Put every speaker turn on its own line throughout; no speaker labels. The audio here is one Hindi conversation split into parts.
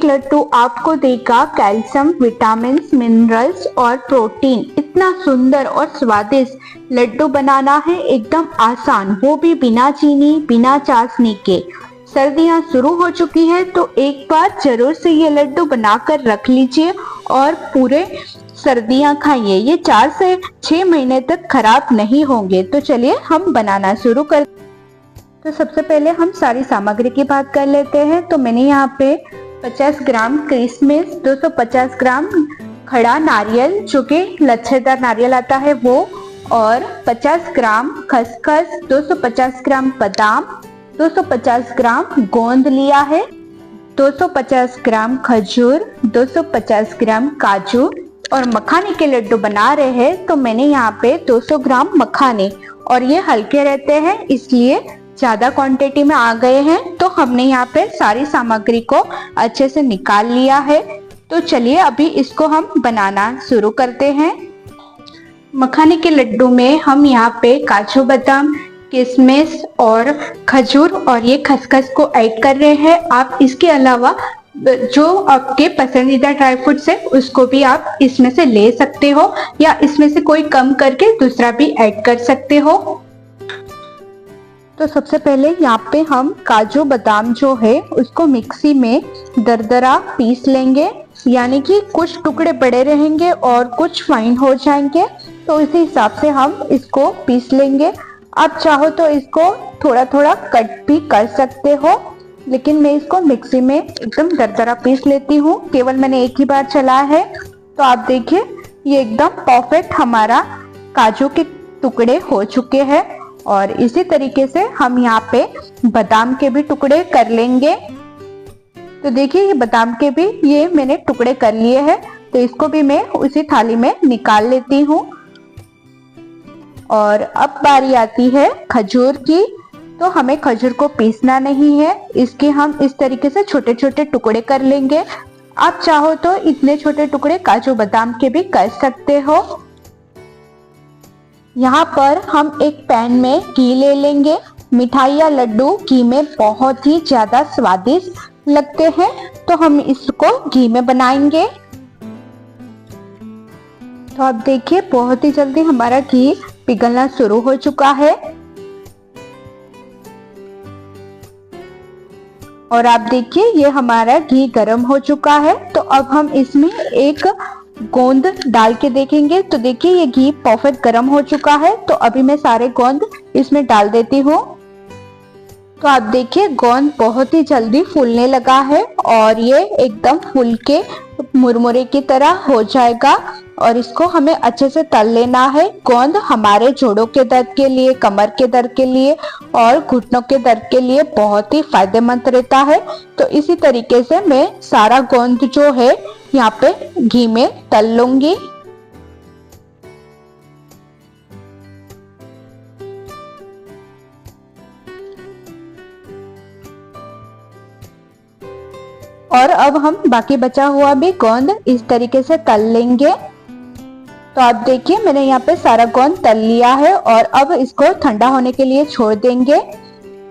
एक लड्डू आपको देगा कैल्शियम, विटामिन, मिनरल्स और प्रोटीन। इतना सुंदर और स्वादिष्ट लड्डू बनाना है एकदम आसान, वो भी बिना चीनी बिना चाशनी के। सर्दियां शुरू हो चुकी है तो एक बार जरूर से ये लड्डू बनाकर रख लीजिए और पूरे सर्दियां खाइए। ये 4 से 6 महीने तक खराब नहीं होंगे। तो चलिए हम बनाना शुरू कर। तो सबसे पहले हम सारी सामग्री की बात कर लेते हैं। तो मैंने यहाँ पे 50 ग्राम किशमिश, 250 ग्राम खड़ा नारियल जो कि लच्छेदार नारियल आता है वो, और 50 ग्राम खसखस, 250 ग्राम बादाम, 250 ग्राम गोंद लिया है, 250 ग्राम खजूर, 250 ग्राम काजू। और मखाने के लड्डू बना रहे हैं तो मैंने यहाँ पे 200 ग्राम मखाने, और ये हल्के रहते हैं इसलिए ज्यादा क्वांटिटी में आ गए हैं। तो हमने यहाँ पे सारी सामग्री को अच्छे से निकाल लिया है। तो चलिए अभी इसको हम बनाना शुरू करते हैं। मखाने के लड्डू में हम यहाँ पे काजू, बादाम, किशमिश और खजूर और ये खसखस को ऐड कर रहे हैं। आप इसके अलावा जो आपके पसंदीदा ड्राई फ्रूट्स है उसको भी आप इसमें से ले सकते हो, या इसमें से कोई कम करके दूसरा भी ऐड कर सकते हो। तो सबसे पहले यहाँ पे हम काजू बादाम जो है उसको मिक्सी में दरदरा पीस लेंगे, यानी कि कुछ टुकड़े बड़े रहेंगे और कुछ फाइन हो जाएंगे। तो इसी हिसाब से हम इसको पीस लेंगे। आप चाहो तो इसको थोड़ा थोड़ा कट भी कर सकते हो, लेकिन मैं इसको मिक्सी में एकदम दरदरा पीस लेती हूँ। केवल मैंने एक ही बार चलाया है। तो आप देखिए ये एकदम परफेक्ट हमारा काजू के टुकड़े हो चुके हैं। और इसी तरीके से हम यहाँ पे बादाम के भी टुकड़े कर लेंगे। तो देखिए ये बादाम के भी ये मैंने टुकड़े कर लिए हैं। तो इसको भी मैं उसी थाली में निकाल लेती हूँ। और अब बारी आती है खजूर की। तो हमें खजूर को पीसना नहीं है, इसके हम इस तरीके से छोटे छोटे टुकड़े कर लेंगे। आप चाहो तो इतने छोटे टुकड़े काजू बादाम के भी कर सकते हो। यहाँ पर हम एक पैन में घी ले लेंगे। मिठाई या लड्डू घी में बहुत ही ज्यादा स्वादिष्ट लगते हैं, तो हम इसको घी में बनाएंगे। तो आप देखिए बहुत ही जल्दी हमारा घी पिघलना शुरू हो चुका है। और आप देखिए ये हमारा घी गर्म हो चुका है। तो अब हम इसमें एक गोंद डाल के देखेंगे। तो देखिए ये घी परफेक्ट गर्म हो चुका है। तो अभी मैं सारे गोंद इसमें डाल देती हूँ। तो आप देखिए गोंद बहुत ही जल्दी फूलने लगा है और ये एकदम फूल के मुरमुरे की तरह हो जाएगा। और इसको हमें अच्छे से तल लेना है। गोंद हमारे जोड़ों के दर्द के लिए, कमर के दर्द के लिए और घुटनों के दर्द के लिए बहुत ही फायदेमंद रहता है। तो इसी तरीके से मैं सारा गोंद जो है यहाँ पे घी में तल लूंगी। और अब हम बाकी बचा हुआ भी गोंद इस तरीके से तल लेंगे। तो आप देखिए मैंने यहाँ पे सारा गोंद तल लिया है और अब इसको ठंडा होने के लिए छोड़ देंगे।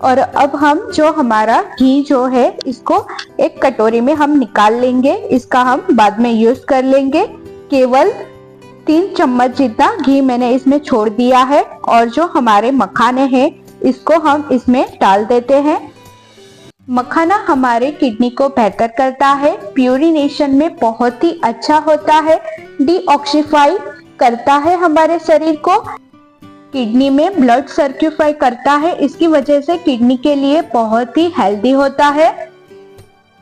और अब हम जो हमारा घी जो है इसको एक कटोरी में हम निकाल लेंगे। इसका हम बाद में यूज कर लेंगे। केवल 3 चम्मच जितना घी मैंने इसमें छोड़ दिया है। और जो हमारे मखाने हैं इसको हम इसमें डाल देते हैं। मखाना हमारे किडनी को बेहतर करता है, प्यूरिनेशन में बहुत ही अच्छा होता है, डीऑक्सीफाई करता है हमारे शरीर को, किडनी में ब्लड सर्क्यूफाई करता है। इसकी वजह से किडनी के लिए बहुत ही हेल्दी होता है।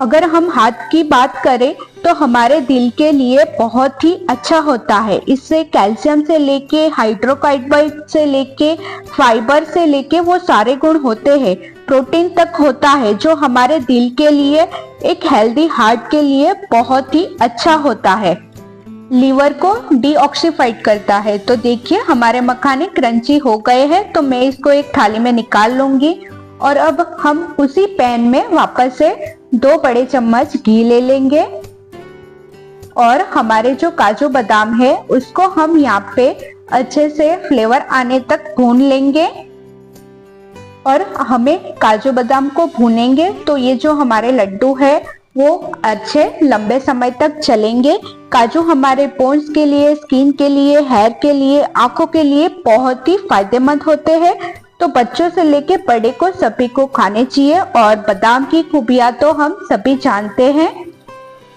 अगर हम हार्ट की बात करें तो हमारे दिल के लिए बहुत ही अच्छा होता है। इससे कैल्शियम से लेके हाइड्रोकार्बोहाइड्रेट से लेके फाइबर से लेके वो सारे गुण होते हैं, प्रोटीन तक होता है, जो हमारे दिल के लिए, एक हेल्दी हार्ट के लिए बहुत ही अच्छा होता है। लीवर को डीऑक्सीफाइड करता है। तो देखिए हमारे मखाने क्रंची हो गए हैं। तो मैं इसको एक थाली में निकाल लूंगी। और अब हम उसी पैन में वापस से 2 बड़े चम्मच घी ले लेंगे। और हमारे जो काजू बादाम है उसको हम यहाँ पे अच्छे से फ्लेवर आने तक भून लेंगे। और हमें काजू बादाम को भूनेंगे तो ये जो हमारे लड्डू है वो अच्छे लंबे समय तक चलेंगे। काजू हमारे बोन्स के लिए, स्किन के लिए, हेयर के लिए, आंखों के लिए बहुत ही फायदेमंद होते हैं। तो बच्चों से लेके बड़े को सभी को खाने चाहिए। और बादाम की खूबियां तो हम सभी जानते हैं,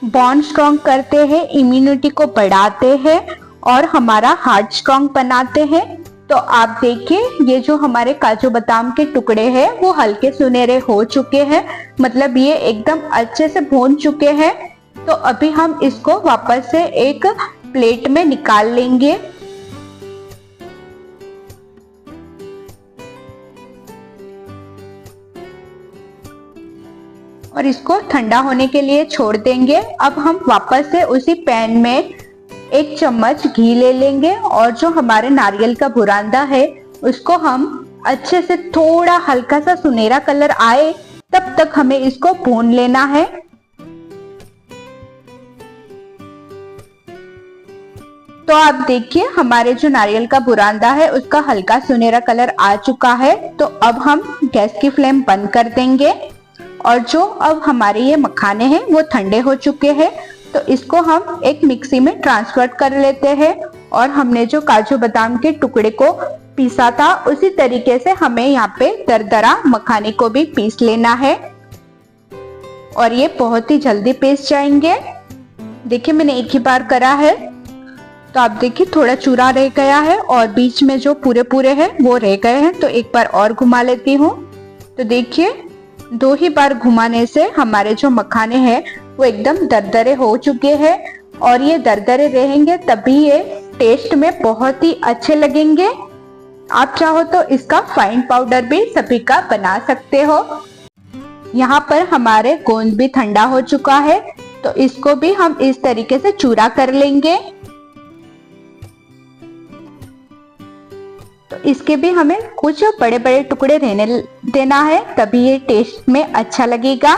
बॉन्ड स्ट्रॉन्ग करते हैं, इम्यूनिटी को बढ़ाते हैं और हमारा हार्ट स्ट्रॉन्ग बनाते हैं। तो आप देखिए, ये जो हमारे काजू बादाम के टुकड़े हैं वो हल्के सुनहरे हो चुके हैं, मतलब ये एकदम अच्छे से भून चुके हैं। तो अभी हम इसको वापस से एक प्लेट में निकाल लेंगे। और इसको ठंडा होने के लिए छोड़ देंगे। अब हम वापस से उसी पैन में 1 चम्मच घी ले लेंगे और जो हमारे नारियल का बुरांदा है उसको हम अच्छे से थोड़ा हल्का सा सुनहरा कलर आए तब तक हमें इसको भून लेना है। तो आप देखिए, हमारे जो नारियल का बुरांदा है उसका हल्का सुनहरा कलर आ चुका है। तो अब हम गैस की फ्लेम बंद कर देंगे और जो अब हमारे ये मखाने हैं वो ठंडे हो चुके हैं। तो इसको हम एक मिक्सी में ट्रांसफर कर लेते हैं और हमने जो काजू बादाम के टुकड़े को पीसा था उसी तरीके से हमें यहाँ पे दरदरा मखाने को भी पीस लेना है और ये बहुत ही जल्दी पीस जाएंगे। देखिए, मैंने एक ही बार करा है। तो आप देखिए, थोड़ा चूरा रह गया है और बीच में जो पूरे पूरे हैं वो रह गए हैं। तो एक बार और घुमा लेती हूँ। तो देखिए, 2 ही बार घुमाने से हमारे जो मखाने हैं वो एकदम दरदरे हो चुके हैं और ये दरदरे रहेंगे तभी ये टेस्ट में बहुत ही अच्छे लगेंगे। आप चाहो तो इसका फाइन पाउडर भी सभी का बना सकते हो। यहाँ पर हमारे गोंद भी ठंडा हो चुका है तो इसको भी हम इस तरीके से चूरा कर लेंगे। तो इसके भी हमें कुछ बड़े बड़े टुकड़े रहने देना है तभी ये टेस्ट में अच्छा लगेगा।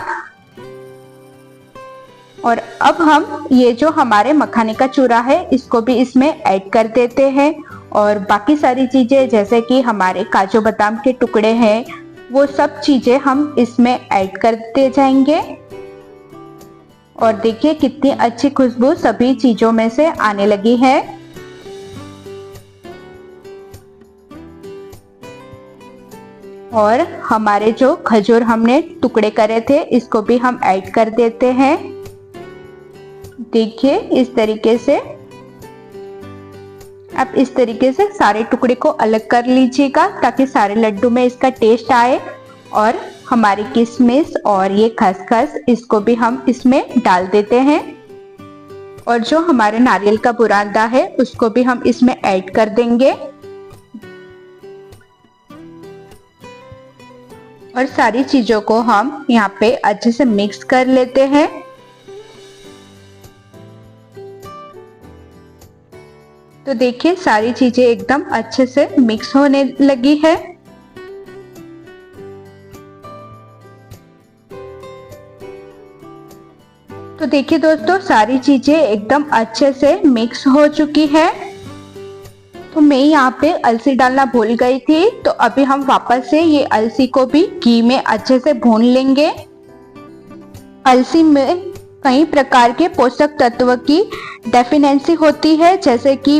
और अब हम ये जो हमारे मखाने का चूरा है इसको भी इसमें ऐड कर देते हैं और बाकी सारी चीजें जैसे कि हमारे काजू बादाम के टुकड़े हैं वो सब चीजें हम इसमें ऐड करते जाएंगे। और देखिए, कितनी अच्छी खुशबू सभी चीजों में से आने लगी है। और हमारे जो खजूर हमने टुकड़े करे थे इसको भी हम ऐड कर देते हैं। देखिए, इस तरीके से आप इस तरीके से सारे टुकड़े को अलग कर लीजिएगा ताकि सारे लड्डू में इसका टेस्ट आए। और हमारी किशमिश और ये खसखस इसको भी हम इसमें डाल देते हैं और जो हमारे नारियल का बुरादा है उसको भी हम इसमें ऐड कर देंगे और सारी चीजों को हम यहाँ पे अच्छे से मिक्स कर लेते हैं। तो देखिए, सारी चीजें एकदम अच्छे से मिक्स होने लगी है। तो देखिए दोस्तों, सारी चीजें एकदम अच्छे से मिक्स हो चुकी है। तो मैं यहाँ पे अलसी डालना भूल गई थी तो अभी हम वापस से ये अलसी को भी घी में अच्छे से भून लेंगे। अलसी में कई प्रकार के पोषक तत्व की डेफिशिएंसी होती है जैसे कि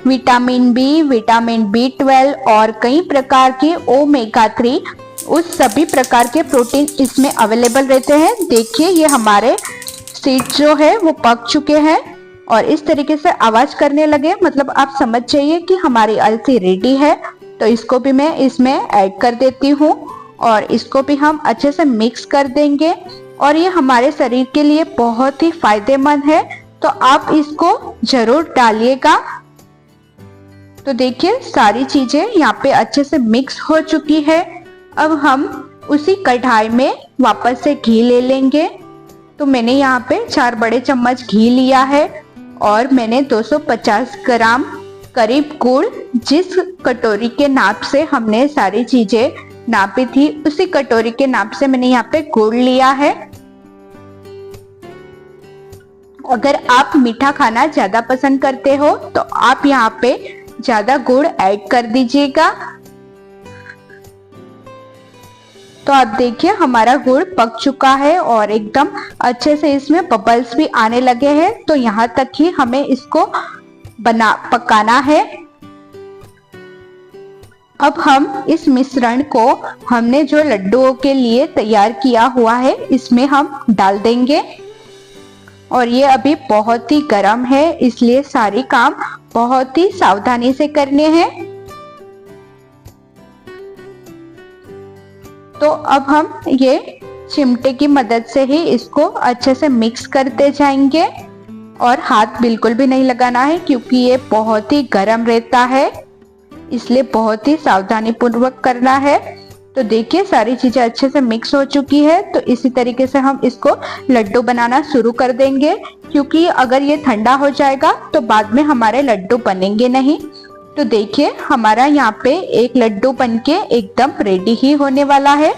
विटामिन बी, विटामिन बी12 और कई प्रकार के ओमेगा 3 उस सभी प्रकार के प्रोटीन इसमें अवेलेबल रहते हैं। देखिए, ये हमारे सीड्स जो है वो पक चुके हैं और इस तरीके से आवाज करने लगे, मतलब आप समझ जाइए कि हमारी अलसी रेडी है। तो इसको भी मैं इसमें ऐड कर देती हूँ और इसको भी हम अच्छे से मिक्स कर देंगे और ये हमारे शरीर के लिए बहुत ही फायदेमंद है, तो आप इसको जरूर डालिएगा। तो देखिए, सारी चीजें यहाँ पे अच्छे से मिक्स हो चुकी है। अब हम उसी कढ़ाई में वापस से घी ले लेंगे। तो मैंने यहाँ पे 4 बड़े चम्मच घी लिया है और मैंने 250 ग्राम करीब गुड़, जिस कटोरी के नाप से हमने सारी चीजें नापी थी उसी कटोरी के नाप से मैंने यहाँ पे गुड़ लिया है। अगर आप मीठा खाना ज्यादा पसंद करते हो तो आप यहाँ पे ज्यादा गुड़ ऐड कर दीजिएगा। तो आप देखिए हमारा गुड़ पक चुका है और एकदम अच्छे से इसमें बबल्स भी आने लगे हैं। तो यहाँ तक ही हमें इसको पकाना है। अब हम इस मिश्रण को हमने जो लड्डुओं के लिए तैयार किया हुआ है इसमें हम डाल देंगे। और ये अभी बहुत ही गर्म है, इसलिए सारी काम बहुत ही सावधानी से करने हैं। तो अब हम ये चिमटे की मदद से ही इसको अच्छे से मिक्स करते जाएंगे और हाथ बिल्कुल भी नहीं लगाना है क्योंकि ये बहुत ही गर्म रहता है, इसलिए बहुत ही सावधानी पूर्वक करना है। तो देखिए सारी चीजें अच्छे से मिक्स हो चुकी है। तो इसी तरीके से हम इसको लड्डू बनाना शुरू कर देंगे, क्योंकि अगर ये ठंडा हो जाएगा तो बाद में हमारे लड्डू बनेंगे नहीं। तो देखिए हमारा यहाँ पे एक लड्डू बनके एकदम रेडी ही होने वाला है।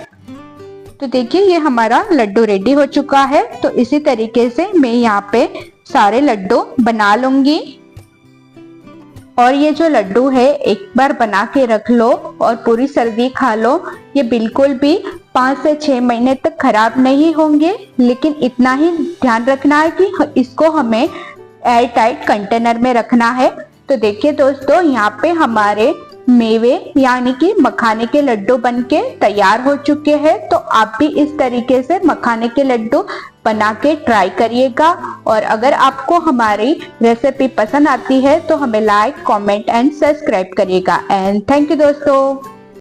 तो देखिए ये हमारा लड्डू रेडी हो चुका है। तो इसी तरीके से मैं यहाँ पे सारे लड्डू बना लूंगी। और ये जो लड्डू है एक बार बना के रख लो और पूरी सर्दी खा लो, ये बिल्कुल भी 5 से 6 महीने तक खराब नहीं होंगे। लेकिन इतना ही ध्यान रखना है कि इसको हमें एयर टाइट कंटेनर में रखना है। तो देखिए दोस्तों यहाँ पे हमारे मेवे यानी कि मखाने के लड्डू बनके तैयार हो चुके हैं। तो आप भी इस तरीके से मखाने के लड्डू बना के ट्राई करिएगा। और अगर आपको हमारी रेसिपी पसंद आती है तो हमें लाइक, कमेंट एंड सब्सक्राइब करिएगा। एंड थैंक यू दोस्तों।